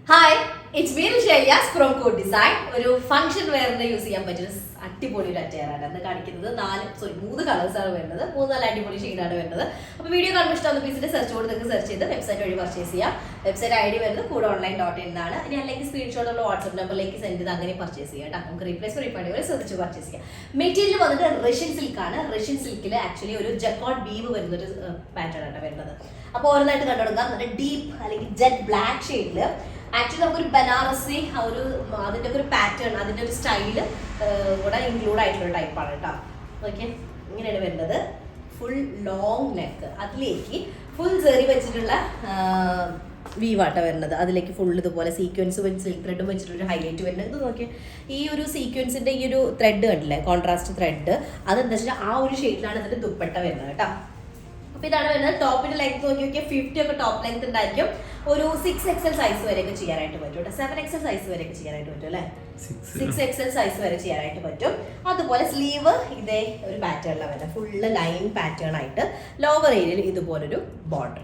Hi it's me ഷെയ്യാസ് from code design. ഒരു function വെയറിന് യൂസ് ചെയ്യാൻ പറ്റുന്ന അടിപൊളി ഒരു അറ്റയറാണ് എന്ന് കാണിക്കുന്നത്. മൂന്ന് കളേഴ്സാണ് വരുന്നത്. നല്ല അടിപൊളി ഷെയ്ഡാണ് വരുന്നത്. അപ്പോൾ വീഡിയോ കാണുമ്പോൾ ഇഷ്ടമാണ് പീസിന്റെ സെർച്ച് കോഡ് നിങ്ങൾക്ക് സെർച്ച് ചെയ്ത് വെബ്സൈറ്റ് വഴി പർച്ചേസ് ചെയ്യാം. വെബ്സൈറ്റ് ഐ ഡി വരുന്നത് CodeOnline.in എന്നാണ്. ഇനി അല്ലെങ്കിൽ സ്ക്രീൻഷോട്ട് ഉള്ള വാട്സ്ആപ്പ് നമ്പറിലേക്ക് സെൻഡ് ചെയ്ത് അങ്ങനെ പർച്ചേസ് ചെയ്യാം കേട്ടോ. നമുക്ക് റീപ്ലേസ് റീഫണ്ട് വരെ ശ്രദ്ധിച്ച് പർച്ചേസ് ചെയ്യാം. മെറ്റീരിയൽ വന്നിട്ട് റഷ്യൻ സിൽക്കാണ്. റഷ്യൻ സിൽക്കിൽ ആക്ച്വലി ഒരു ജക്കോട്ട് ബീവ് വരുന്നൊരു പാറ്റേൺ ആണ് വരുന്നത്. അപ്പോൾ ഓരോന്നായിട്ട് കണ്ടുകൊടുക്കാം. നല്ല ഡീപ്പ് അല്ലെങ്കിൽ ജെറ്റ് ബ്ലാക്ക് ഷെയ്ഡിൽ ആക്ച്വലി നമുക്കൊരു ബനാറസി ഒരു അതിൻ്റെ ഒരു പാറ്റേൺ അതിൻ്റെ ഒരു സ്റ്റൈല് കൂടെ ഇൻക്ലൂഡ് ആയിട്ടുള്ള ടൈപ്പാണ് കേട്ടോ. ഓക്കെ, ഇങ്ങനെയാണ് വരുന്നത്. ഫുൾ ലോങ് നെക്ക്, അതിലേക്ക് ഫുൾ സെറി വെച്ചിട്ടുള്ള വീവാട്ട വരുന്നത്. അതിലേക്ക് ഫുൾ ഇതുപോലെ സീക്വൻസ് വെച്ച് സിൽക്ക് ത്രെഡും വെച്ചിട്ടൊരു ഹൈലൈറ്റ് വരുന്നത്. ഇത് നോക്കിയാൽ ഈ ഒരു സീക്വൻസിൻ്റെ ഈ ഒരു ത്രെഡ് കണ്ടില്ലേ, കോൺട്രാസ്റ്റ് ത്രെഡ്, അതെന്താ വെച്ചാൽ ആ ഒരു ഷെയ്ഡിലാണ് ഇതിൻ്റെ ദുപ്പട്ട വരുന്നത് കേട്ടോ. അപ്പോൾ ഇതാണ് വരുന്നത്. ടോപ്പിന്റെ ലെങ്ത് നോക്കി നോക്കിയാൽ 50 ഒക്കെ ടോപ്പ് ലെങ്ത് ഉണ്ടായിരിക്കും. ഒരു 6XL സൈസ് വരെയൊക്കെ ചെയ്യാനായിട്ട് പറ്റും കേട്ടോ. 7XL സൈസ് വരെയൊക്കെ ചെയ്യാനായിട്ട് പറ്റും അല്ലേ. 6XL സൈസ് വരെ ചെയ്യാനായിട്ട് പറ്റും. അതുപോലെ സ്ലീവ് ഇതേ ഒരു പാറ്റേണിലാണ് വരുന്നത്. ഫുള്ള് ലൈൻ പാറ്റേൺ ആയിട്ട് ലോവർ ഏരിയയിൽ ഇതുപോലൊരു ബോർഡർ.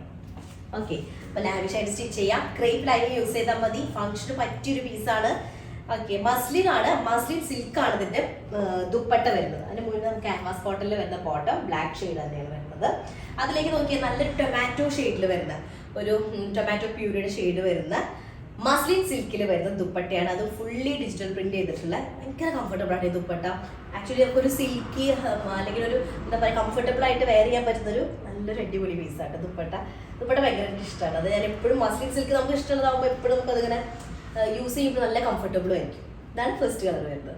ഓക്കെ, അപ്പോൾ ലാവിഷായിട്ട് സ്റ്റിച്ച് ചെയ്യാം. ക്രേപ്പ് ലൈൻ യൂസ് ചെയ്താൽ മതി. ഫംഗ്ഷന് പറ്റിയൊരു പീസാണ്. ഓക്കെ, മസ്ലിൻ ആണ്, മസ്ലിൻ സിൽക്കാണ് ഇതിന്റെ ദുപ്പട്ട വരുന്നത്. അതിന് മുന്നേ നമുക്ക് ക്യാൻവാസ് കോട്ടണിൽ വരുന്ന ബോട്ടം ബ്ലാക്ക് ഷെയ്ഡ് തന്നെയാണ് വരുന്നത്. അതിലേക്ക് നോക്കിയാൽ നല്ല ടൊമാറ്റോ ഷെയ്ഡിൽ വരുന്ന ഒരു ടൊമാറ്റോ പ്യൂരിയുടെ ഷെയ്ഡ് വരുന്ന മസ്ലിൻ സിൽക്കിൽ വരുന്ന ദുപ്പട്ടയാണ്. അത് ഫുള്ളി ഡിജിറ്റൽ പ്രിന്റ് ചെയ്തിട്ടുള്ള ഭയങ്കര കംഫർട്ടബിൾ ആണ് ഈ ദുപ്പട്ട. ആക്ച്വലി നമുക്കൊരു സിൽക്കി അല്ലെങ്കിൽ ഒരു എന്താ പറയുക കംഫർട്ടബിൾ ആയിട്ട് വെയർ ചെയ്യാൻ പറ്റുന്നൊരു നല്ലൊരു അടിപൊളി പീസാണ് ദുപ്പട്ട. ദുപ്പട്ട ഭയങ്കര ഇഷ്ടമാണ്. അത് ഞാൻ എപ്പോഴും മസ്ലിൻ സിൽക്ക് നമുക്ക് ഇഷ്ടമുള്ളതാകുമ്പോൾ എപ്പോഴും നമുക്ക് അതിങ്ങനെ യൂസ് ചെയ്യുമ്പോൾ നല്ല കംഫർട്ടബിളും ആയിരിക്കും. ഇതാണ് ഫസ്റ്റ് കളർ വരുന്നത്.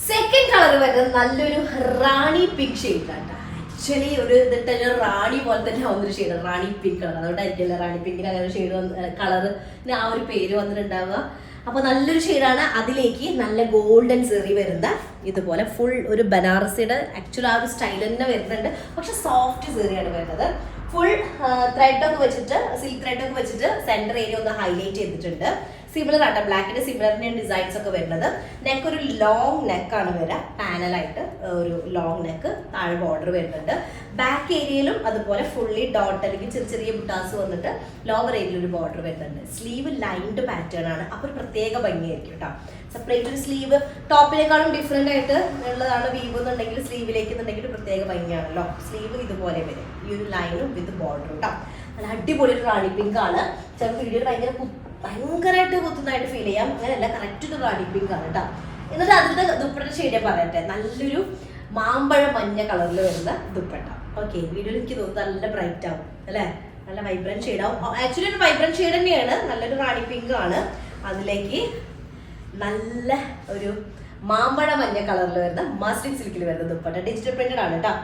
സെക്കൻഡ് കളർ വരുന്നത് നല്ലൊരു റാണി പിങ്ക് ഷെയ്ഡാണ്. ആക്ച്വലി ഒരു ഇതിട്ട് റാണി പോലെ തന്നെ ആവുന്നൊരു ഷെയ്ഡാണ് റാണി പിങ്ക് കളർ. അതുകൊണ്ടായിരിക്കില്ല റാണി പിങ്കിന് അങ്ങനെ ഷെയ്ഡ് കളറിന് ആ ഒരു പേര് വന്നിട്ടുണ്ടാവുക. അപ്പോൾ നല്ലൊരു ഷെയ്ഡാണ്. അതിലേക്ക് നല്ല ഗോൾഡൻ സെറി വരുന്ന ഇതുപോലെ ഫുൾ ഒരു ബനാറസിയുടെ ആക്ച്വലി ആ ഒരു സ്റ്റൈൽ തന്നെ വരുന്നുണ്ട്. പക്ഷെ സോഫ്റ്റ് സെറിയാണ് വരുന്നത്. ഫുൾ ത്രെഡൊക്കെ വെച്ചിട്ട് സിൽക്ക് ത്രെഡൊക്കെ വെച്ചിട്ട് സെന്റർ ഏരിയ ഒന്ന് ഹൈലൈറ്റ് ചെയ്തിട്ടുണ്ട്. സിമിലർ ആട്ടോ, ബ്ലാക്കിന്റെ സിമിലർ ഡിസൈൻസ് ഒക്കെ വരുന്നത്. നെക്ക് ഒരു ലോങ് നെക്കാണ് വരിക, പാനലായിട്ട് ഒരു ലോങ് നെക്ക്, താഴെ ബോർഡർ വരുന്നുണ്ട്. ബാക്ക് ഏരിയയിലും അതുപോലെ ഫുള്ളി ഡോട്ട് അല്ലെങ്കിൽ ചെറിയ ചെറിയ ബുട്ടാസ് വന്നിട്ട് ലോവർ ഏരിയയിൽ ഒരു ബോർഡർ വരുന്നുണ്ട്. സ്ലീവ് ലൈൻഡ് പാറ്റേൺ ആണ്. അപ്പോൾ ഒരു പ്രത്യേക ഭംഗിയായിരിക്കും കേട്ടോ. സെപ്പറേറ്റ് ഒരു സ്ലീവ് ടോപ്പിനേക്കാളും ഡിഫറെന്റ് ആയിട്ട് ഉള്ളതാണ് വീവ് എന്നുണ്ടെങ്കിൽ സ്ലീവിലേക്ക് എന്നുണ്ടെങ്കിൽ ഒരു പ്രത്യേക ഭംഗിയാണല്ലോ. സ്ലീവ് ഇതുപോലെ വരും, ഈ ഒരു ലൈനും വിത്ത് ബോർഡറും കേട്ടോ. നല്ല അടിപൊളി ഒരു റാണി പിങ്ക് ആണ്. ചില വീഡിയോയിൽ ഭയങ്കരമായിട്ട് കുത്തുന്നതായിട്ട് ഫീൽ ചെയ്യാം. അങ്ങനെയല്ല, കറക്റ്റ് ഒരു റാണി പിങ്ക് ആണ് കേട്ടോ. എന്നിട്ട് അതിന്റെ ദുപ്പട്ട ഷെയ്ഡ് പറയട്ടെ, നല്ലൊരു മാമ്പഴ മഞ്ഞ കളറിൽ വരുന്ന ദുപ്പട്ട. ഓക്കെ, വീഡിയോയിൽ എനിക്ക് തോന്നുന്നു നല്ല ബ്രൈറ്റ് ആവും അല്ലേ, നല്ല വൈബ്രന്റ് ഷെയ്ഡ് ആവും. ആക്ച്വലി ഒരു വൈബ്രന്റ് ഷെയ്ഡ് തന്നെയാണ്, നല്ലൊരു റാണി പിങ്ക് ആണ്. അതിലേക്ക് നല്ല ഒരു മാമ്പഴ മഞ്ഞ കളറിൽ വരുന്ന മസ്ലിൻ സിൽക്കിൽ വരുന്ന ദുപ്പട്ട ഡിജിറ്റൽ പ്രിന്റഡ് ആണ് കേട്ടോ.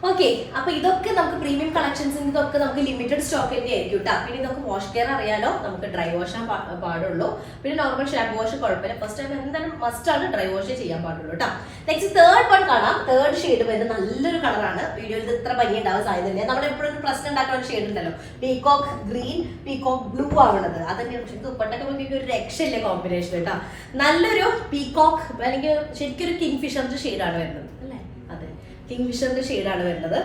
ഓക്കെ, അപ്പൊ ഇതൊക്കെ നമുക്ക് പ്രീമിയം കളക്ഷൻസിന് ഇതൊക്കെ നമുക്ക് ലിമിറ്റഡ് സ്റ്റോക്ക് തന്നെ ആയിരിക്കും കേട്ടോ. പിന്നെ നമുക്ക് വാഷ് കെയർ അറിയാലോ, നമുക്ക് ഡ്രൈ വാഷ് പാടുള്ളൂ. പിന്നെ നോർമൽ ഷാമ്പു വാഷ് കുഴപ്പമില്ല. ഫസ്റ്റ് ടൈം എന്തായാലും മസ്റ്റ് ആണ് ഡ്രൈ വാഷ് ചെയ്യാൻ പാടുള്ളൂ കേട്ടോ. നെക്സ്റ്റ് തേർഡ് വൺ കാണാം. തേർഡ് ഷെയ്ഡ് വരുന്നത് നല്ലൊരു കളറാണ്. വീഡിയോയിൽ ഇത് ഇത്ര ഭംഗി ഉണ്ടാവാൻ സാധ്യതയില്ല. നമ്മൾ എപ്പോഴും ഒരു പ്രശ്നം ഉണ്ടാക്കുന്ന ഒരു ഷെയ്ഡ് ഉണ്ടല്ലോ, പീകോക്ക് ഗ്രീൻ പീകോക്ക് ബ്ലൂ ആവണത്. അതന്നെയാണ്. പക്ഷെ ദുപ്പട്ടൊക്കെ നോക്കി ഒരു രക്ഷയില്ലേ കോമ്പിനേഷൻ കേട്ടോ. നല്ലൊരു പീകോക്ക് അല്ലെങ്കിൽ ശരിക്കും ഒരു കിങ് ഫിഷറിന്റെ ഷെയ്ഡാണ് വരുന്നത് അല്ലേ. അതെ, കിങ് ഫിഷറിന്റെ ഷെയ്ഡാണ് വരുന്നത്.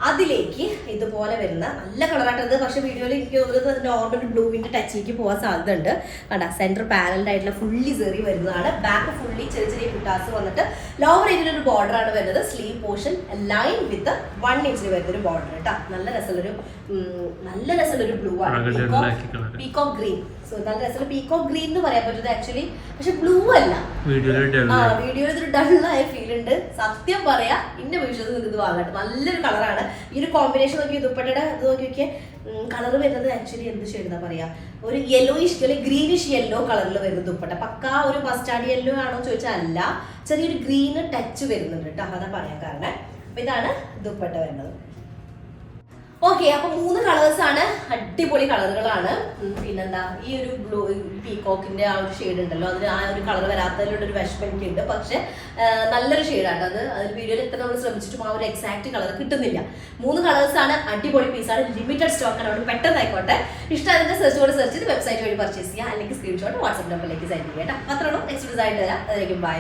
അതിലേക്ക് ഇതുപോലെ വരുന്ന നല്ല കളറായിട്ടത്. പക്ഷെ വീഡിയോയിൽ എനിക്ക് തോന്നുന്നത് നോർമൽ ബ്ലൂവിന്റെ ടച്ചിലേക്ക് പോകാൻ സാധ്യത ഉണ്ട്. കണ്ട, സെന്റർ പാനൽഡ് ആയിട്ടുള്ള ഫുള്ളി സെറി വരുന്നതാണ്. ബാക്ക് ഫുള്ളി ചെറിയ ചെറിയ ബുട്ടാസ് വന്നിട്ട് ലോവർ ഏരിയയിൽ ഒരു ബോർഡർ ആണ് വരുന്നത്. സ്ലീവ് പോർഷൻ ലൈൻ വിത്ത് 1 ഇഞ്ചിൽ വരുന്ന ഒരു ബോർഡർ കേട്ടോ. നല്ല രസമുള്ളൊരു ബ്ലൂ ആണ്, പീകോക്ക് ഗ്രീൻ. സോ നല്ല രസമുള്ള പീകോക്ക് ഗ്രീൻ എന്ന് പറയാൻ പറ്റുന്നത് ആക്ച്വലി. പക്ഷെ ബ്ലൂ അല്ല, വീഡിയോയിൽ ഇതൊരു ഡള്ളായ ഫീൽ ഉണ്ട്. സത്യം പറയാ, ഇന്ന വിശ്വസിച്ച് ഇത് വാങ്ങട്ടെ. നല്ലൊരു കളറാണ്. ഈ ഒരു കോമ്പിനേഷൻ നോക്കി ദുപ്പട്ടയുടെ ഇത് നോക്കി നോക്കിയാൽ കളർ വരുന്നത് ആക്ച്വലി എന്ത് ഷെയ്ഡ് പറയാ, ഒരു യെല്ലോയിഷ് അല്ലെങ്കിൽ ഗ്രീനിഷ് യെല്ലോ കളറിൽ വരുന്ന ദുപ്പട്ട. പക്കാ ഒരു മസ്റ്റാർഡ് യെല്ലോ ആണോ ചോദിച്ചാൽ അല്ല, ചെറിയൊരു ഗ്രീന് ടച്ച് വരുന്നുണ്ട് കേട്ടോ. അതാ പറയാൻ കാരണം. അപ്പൊ ഇതാണ് ദുപ്പട്ട വരുന്നത്. ഓക്കെ, അപ്പൊ 3 കളേഴ്സാണ്, അടിപൊളി കളറുകളാണ്. പിന്നെന്താ, ഈ ഒരു ബ്ലൂ പീകോക്കിന്റെ ആ ഒരു ഷെയ്ഡ് ഉണ്ടല്ലോ, അതിന് ആ ഒരു കളർ വരാത്തതിലുള്ള ഒരു വിഷമം എനിക്കുണ്ട്. പക്ഷെ നല്ലൊരു ഷെയ്ഡാണ് അത്. വീഡിയോയിൽ എത്ര നമ്മൾ ശ്രമിച്ചിട്ടും ആ ഒരു എക്സാക്ട് കളർ കിട്ടുന്നില്ല. 3 കളേഴ്സാണ്, അടിപൊളി പീസാണ്, ലിമിറ്റഡ് സ്റ്റോക്കാണ്. അവിടെ പെട്ടെന്ന് ആയിക്കോട്ടെ. ഇഷ്ടം സെർച്ച് ചെയ്ത് വെബ്സൈറ്റ് വഴി പർച്ചേസ് ചെയ്യുക, അല്ലെങ്കിൽ സ്ക്രീൻഷോട്ട് വാട്സ്ആപ്പ് നമ്പറിലേക്ക് സെൻഡ് ചെയ്യാം കേട്ടോ. അത്രയുള്ളൂ. നെക്സ്റ്റ് ഡിസൈൻ തരാം. അതിലേക്കും ബൈ.